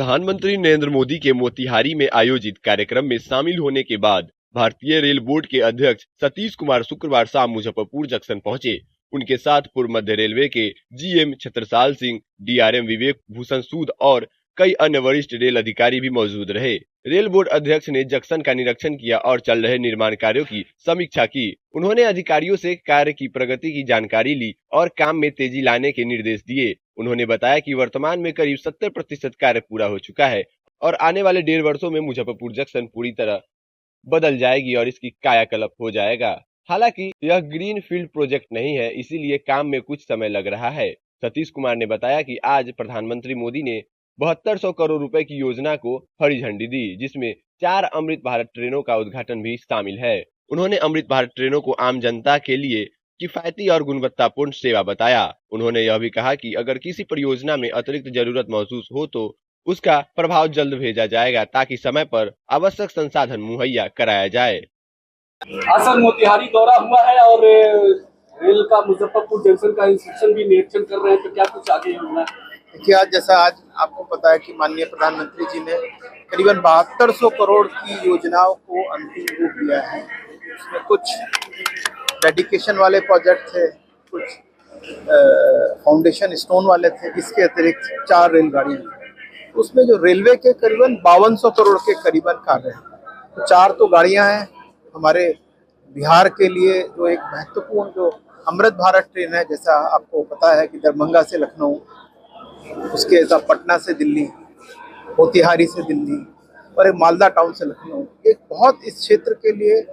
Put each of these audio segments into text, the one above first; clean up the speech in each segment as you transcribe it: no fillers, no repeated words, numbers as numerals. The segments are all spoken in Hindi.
प्रधानमंत्री नरेंद्र मोदी के मोतिहारी में आयोजित कार्यक्रम में शामिल होने के बाद भारतीय रेल बोर्ड के अध्यक्ष सतीश कुमार शुक्रवार शाम मुजफ्फरपुर जंक्शन पहुंचे। उनके साथ पूर्व मध्य रेलवे के जीएम छत्रसाल सिंह, डीआरएम विवेक भूषण सूद और कई अन्य वरिष्ठ रेल अधिकारी भी मौजूद रहे। रेल बोर्ड अध्यक्ष ने जंक्शन का निरीक्षण किया और चल रहे निर्माण कार्यों की समीक्षा की। उन्होंने अधिकारियों से कार्य की प्रगति की जानकारी ली और काम में तेजी लाने के निर्देश दिए। उन्होंने बताया कि वर्तमान में करीब 70% कार्य पूरा हो चुका है और आने वाले 1.5 वर्षों में मुजफ्फरपुर जंक्शन पूरी तरह बदल जाएगी और इसकी कायाकल्प हो जाएगा। हालांकि यह ग्रीन फील्ड प्रोजेक्ट नहीं है, इसीलिए काम में कुछ समय लग रहा है। सतीश कुमार ने बताया कि आज प्रधानमंत्री मोदी ने 7200 करोड़ रुपए की योजना को हरी झंडी दी, जिसमें 4 अमृत भारत ट्रेनों का उद्घाटन भी शामिल है। उन्होंने अमृत भारत ट्रेनों को आम जनता के लिए किफायती और गुणवत्तापूर्ण सेवा बताया। उन्होंने यह भी कहा कि अगर किसी परियोजना में अतिरिक्त जरूरत महसूस हो तो उसका प्रभाव जल्द भेजा जाएगा ताकि समय पर आवश्यक संसाधन मुहैया कराया जाए। असर मोतिहारी दौरा हुआ है और रेल का मुजफ्फरपुर जंक्शन का इंस्पेक्शन भी निरीक्षण कर रहे हैं, तो क्या कुछ आगे होना है? देखिए, आज जैसा आज आपको पता है कि माननीय प्रधानमंत्री जी ने करीबन 7200 करोड़ की योजनाओं को अंतिम रूप दिया है। उसमें कुछ डेडिकेशन वाले प्रोजेक्ट थे, कुछ फाउंडेशन स्टोन वाले थे, इसके अतिरिक्त 4 रेलगाड़ियाँ। उसमें जो रेलवे के करीबन 5200 करोड़ के करीबन कार्य हैं, तो 4 तो गाड़ियाँ हैं। हमारे बिहार के लिए जो एक महत्वपूर्ण जो अमृत भारत ट्रेन है, जैसा आपको पता है कि दरभंगा से लखनऊ, उसके साथ पटना से दिल्ली, मोतिहारी से दिल्ली और एक मालदा टाउन से लखनऊ, एक बहुत इस क्षेत्र के लिए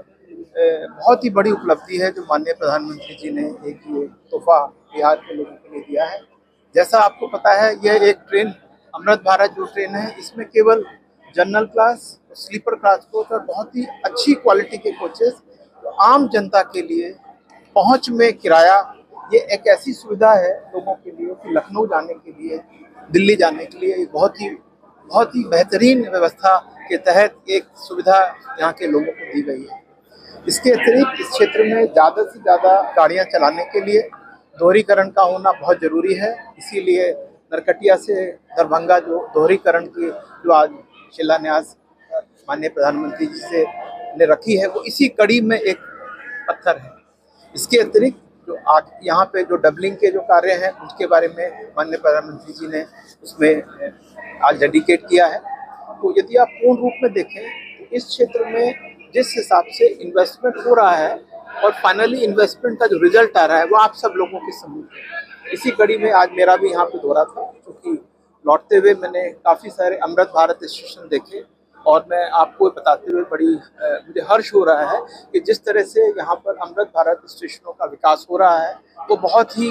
बहुत ही बड़ी उपलब्धि है जो माननीय प्रधानमंत्री जी ने एक ये तोहफा बिहार के लोगों के लिए दिया है। जैसा आपको पता है, यह एक ट्रेन अमृत भारत जो ट्रेन है, इसमें केवल general class, sleeper class coach और बहुत ही अच्छी क्वालिटी के कोचेस आम जनता के लिए पहुंच में किराया, ये एक ऐसी सुविधा है लोगों के लिए कि लखनऊ जाने के लिए, दिल्ली जाने के लिए बहुत ही बेहतरीन व्यवस्था के तहत एक सुविधा यहाँ के लोगों को दी गई है। इसके अतिरिक्त इस क्षेत्र में ज़्यादा से ज़्यादा गाड़ियाँ चलाने के लिए दोहरीकरण का होना बहुत ज़रूरी है। इसीलिए नरकटिया से दरभंगा जो दोहरीकरण की जो आज शिलान्यास माननीय प्रधानमंत्री जी से ने रखी है, वो इसी कड़ी में एक पत्थर है। इसके अतिरिक्त जो आज यहाँ पे जो डबलिंग के जो कार्य हैं, उसके बारे में माननीय प्रधानमंत्री जी ने उसमें आज डेडिकेट किया है। तो यदि आप पूर्ण रूप में देखें तो इस क्षेत्र में जिस हिसाब से इन्वेस्टमेंट हो रहा है और फाइनली इन्वेस्टमेंट का जो रिजल्ट आ रहा है, वो आप सब लोगों के सबूत है। इसी कड़ी में आज मेरा भी यहाँ पे दौरा था, क्योंकि लौटते हुए मैंने काफ़ी सारे अमृत भारत स्टेशन देखे और मैं आपको बताते हुए बड़ी मुझे हर्ष हो रहा है कि जिस तरह से यहाँ पर अमृत भारत स्टेशनों का विकास हो रहा है, वो बहुत ही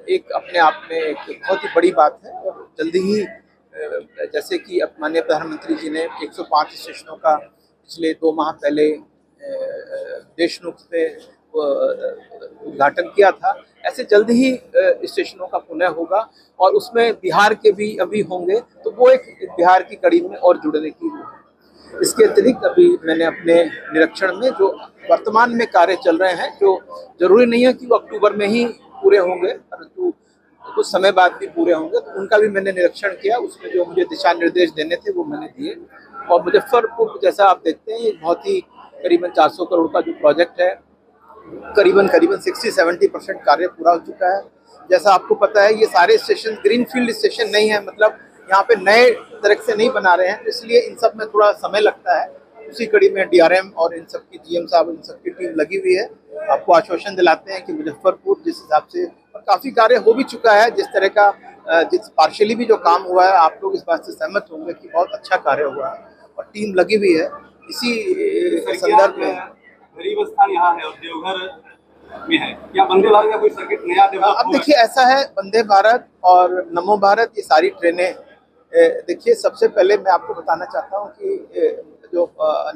एक अपने आप में एक बहुत ही बड़ी बात है। और जल्दी ही जैसे कि अब माननीय प्रधानमंत्री जी ने 105 स्टेशनों का पिछले 2 माह पहले देशमुख पे उद्घाटन किया था, ऐसे जल्द ही स्टेशनों का पुनः होगा और उसमें बिहार के भी अभी होंगे, तो वो एक बिहार की कड़ी में और जुड़ने की है। इसके अतिरिक्त अभी मैंने अपने निरीक्षण में जो वर्तमान में कार्य चल रहे हैं, जो जरूरी नहीं है कि वो अक्टूबर में ही पूरे होंगे, परंतु कुछ समय बाद भी पूरे होंगे, तो उनका भी मैंने निरीक्षण किया। उसमें जो मुझे दिशा निर्देश देने थे वो मैंने दिए। और मुजफ्फरपुर जैसा आप देखते हैं, ये बहुत ही करीबन 400 करोड़ का जो प्रोजेक्ट है, करीबन 60-70% कार्य पूरा हो चुका है। जैसा आपको पता है, ये सारे स्टेशन ग्रीनफील्ड स्टेशन नहीं है, मतलब यहाँ पे नए तरह से नहीं बना रहे हैं, तो इसलिए इन सब में थोड़ा समय लगता है। उसी कड़ी में डीआरएम और इन सब की जीएम साहब, इन सब की टीम लगी हुई है। आपको आश्वासन दिलाते हैं कि मुजफ्फरपुर जिस हिसाब से काफ़ी कार्य हो भी चुका है, जिस तरह का जिस पार्शियली भी जो काम हुआ है, आप लोग इस बात से सहमत होंगे कि बहुत अच्छा कार्य हुआ है और टीम लगी हुई है। इसी संदर्भ में गरीब स्थान यहाँ है और देवघर में है, या वंदे भारत का कोई सर्किट नया डेवलप? अब देखिए, ऐसा है, वंदे भारत और नमो भारत ये सारी ट्रेनें, देखिए सबसे पहले मैं आपको बताना चाहता हूँ कि जो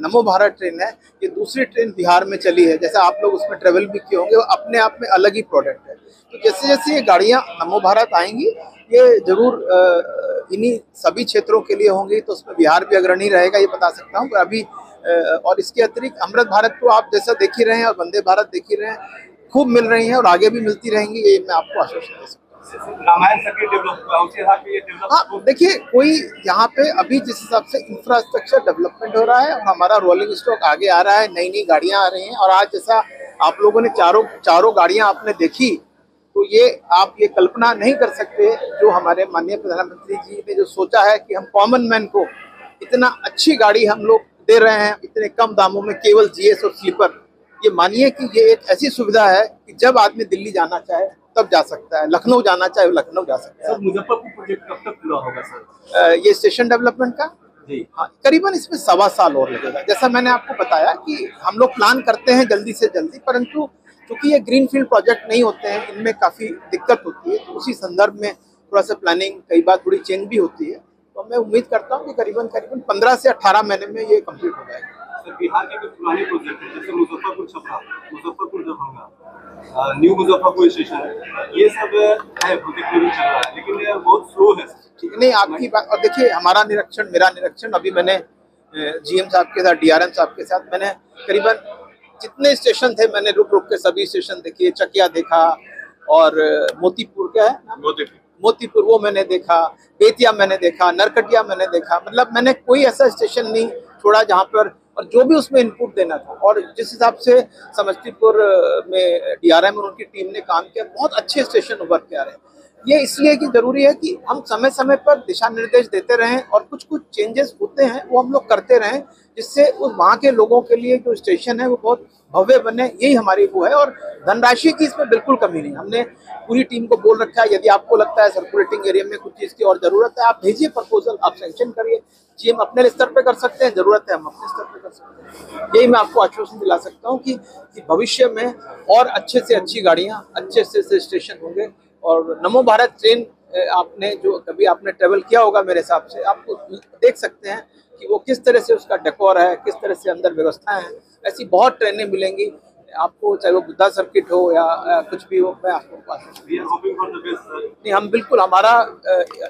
नमो भारत ट्रेन है, ये दूसरी ट्रेन बिहार में चली है। जैसा आप लोग उसमें ट्रेवल भी किए होंगे, वो अपने आप में अलग ही प्रोडक्ट है। तो जैसे जैसे ये गाड़ियाँ नमो भारत आएंगी, ये जरूर इन्हीं सभी क्षेत्रों के लिए होंगी, तो उसमें बिहार भी अग्रणी रहेगा, ये बता सकता हूँ अभी। और इसके अतिरिक्त अमृत भारत को आप जैसा देख ही रहे हैं और वंदे भारत देख ही रहे हैं, खूब मिल रही हैं और आगे भी मिलती रहेंगी, ये मैं आपको आश्वासन दे सकता हूँ। रामायण सर्किट डेवलप हुआ उसके साथ भी ये डेवलप। हाँ देखिए, कोई यहाँ पे अभी जिस हिसाब से इंफ्रास्ट्रक्चर डेवलपमेंट हो रहा है और हमारा रोलिंग स्टॉक आगे आ रहा है, नई नई गाड़ियां आ रही हैं, और आज जैसा आप लोगों ने चारों गाड़ियां आपने देखी, तो ये आप ये कल्पना नहीं कर सकते जो हमारे माननीय प्रधानमंत्री जी ने जो सोचा है कि हम कॉमन मैन को इतना अच्छी गाड़ी हम लोग दे रहे हैं इतने कम दामों में, केवल जीएस और स्लीपर। ये मानिए कि ये एक ऐसी सुविधा है कि जब आदमी दिल्ली जाना चाहे तब जा सकता है, लखनऊ जाना चाहे लखनऊ जा सकता है। सर मुजफ्फरपुर प्रोजेक्ट कब तक पूरा होगा सर? ये स्टेशन डेवलपमेंट का जी हाँ, करीबन इसमें 1.25 साल और लगेगा। जैसा मैंने आपको बताया कि हम लोग प्लान करते हैं जल्दी से जल्दी, परंतु क्योंकि ये ग्रीनफील्ड प्रोजेक्ट नहीं होते हैं, इनमें काफ़ी दिक्कत होती है, तो उसी संदर्भ में थोड़ा सा प्लानिंग कई बार थोड़ी चेंज भी होती है। तो मैं उम्मीद करता हूँ कि करीबन 15 से 18 महीने में ये कंप्लीट हो जाएगा। सर बिहार के कुछ पुराने प्रोजेक्ट हैं जैसे मुजफ्फरपुर छपरा, मुजफ्फरपुर दरभंगा, न्यू मुजफ्फरपुर स्टेशन, ये सब है प्रोजेक्ट में भी चल रहा है, लेकिन ये बहुत स्लो है। ठीक नहीं, आपकी बात। और देखिए हमारा निरीक्षण, मेरा निरीक्षण, अभी मैंने जीएम साहब के साथ, डीआरएम साहब के साथ मैंने करीबन जितने स्टेशन थे मैंने रुक रुक के सभी स्टेशन देखे, चकिया देखा और मोतीपुर क्या है मोतीपुर वो मैंने देखा, बेतिया मैंने देखा, नरकटिया मैंने देखा, मतलब मैंने कोई ऐसा स्टेशन नहीं छोड़ा जहाँ पर, और जो भी उसमें इनपुट देना था और जिस हिसाब से समस्तीपुर में डीआरएम और उनकी टीम ने काम किया, बहुत अच्छे स्टेशन उभर के आ रहे हैं। ये इसलिए कि जरूरी है कि हम समय समय पर दिशा निर्देश देते रहें और कुछ कुछ चेंजेस होते हैं वो हम लोग करते रहें, जिससे उस वहाँ के लोगों के लिए जो स्टेशन है वो बहुत भव्य बने, यही हमारी वो है। और धनराशि की इसमें बिल्कुल कमी नहीं, हमने पूरी टीम को बोल रखा है, यदि आपको लगता है सर्कुलेटिंग एरिया में कुछ चीज़ की और ज़रूरत है, आप भेजिए प्रपोजल, आप सैंक्शन करिए। जीएम अपने स्तर पे कर सकते हैं, जरूरत है हम अपने स्तर पे कर सकते हैं। यही मैं आपको आश्वासन दिला सकता हूँ कि भविष्य में और अच्छे से अच्छी गाड़ियाँ, अच्छे से स्टेशन होंगे। और नमो भारत ट्रेन आपने जो कभी आपने ट्रेवल किया होगा मेरे हिसाब से, आपको देख सकते हैं कि वो किस तरह से उसका डेकोर है, किस तरह से अंदर व्यवस्थाएं हैं। ऐसी बहुत ट्रेनें मिलेंगी आपको, चाहे वो बुद्धा सर्किट हो या कुछ भी हो। मैं आपको नहीं, हम बिल्कुल, हमारा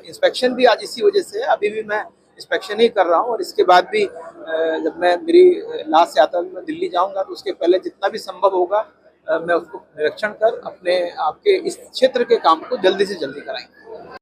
इंस्पेक्शन भी आज इसी वजह से है, अभी भी मैं इंस्पेक्शन ही कर रहा हूँ और इसके बाद भी जब मैं मेरी लास्ट यात्रा में मैं दिल्ली जाऊँगा तो उसके पहले जितना भी संभव होगा मैं उसको निरीक्षण कर अपने आपके इस क्षेत्र के काम को जल्दी से जल्दी कराएंगे।